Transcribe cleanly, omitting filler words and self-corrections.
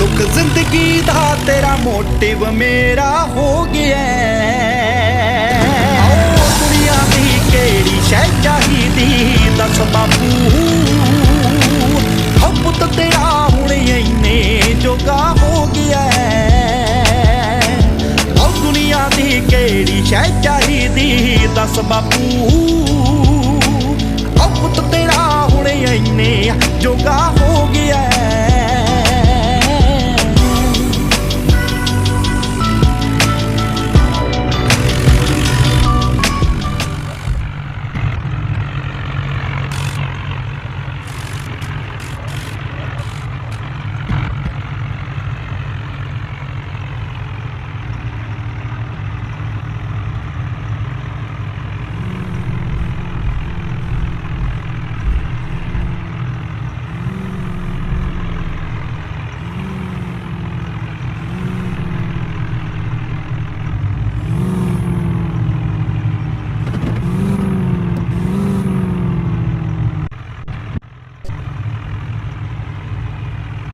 सुख जिंदगी दा तेरा मोटिव मेरा हो गया ओ दुनिया दी केड़ी शै चाहीदी दस बापू हो पुत तेरा हुण इन्ने जोगा हो गया ओ दुनिया दी केड़ी शै चाहीदी दस बापू हो पुत तेरा हुण इन्ने जोगा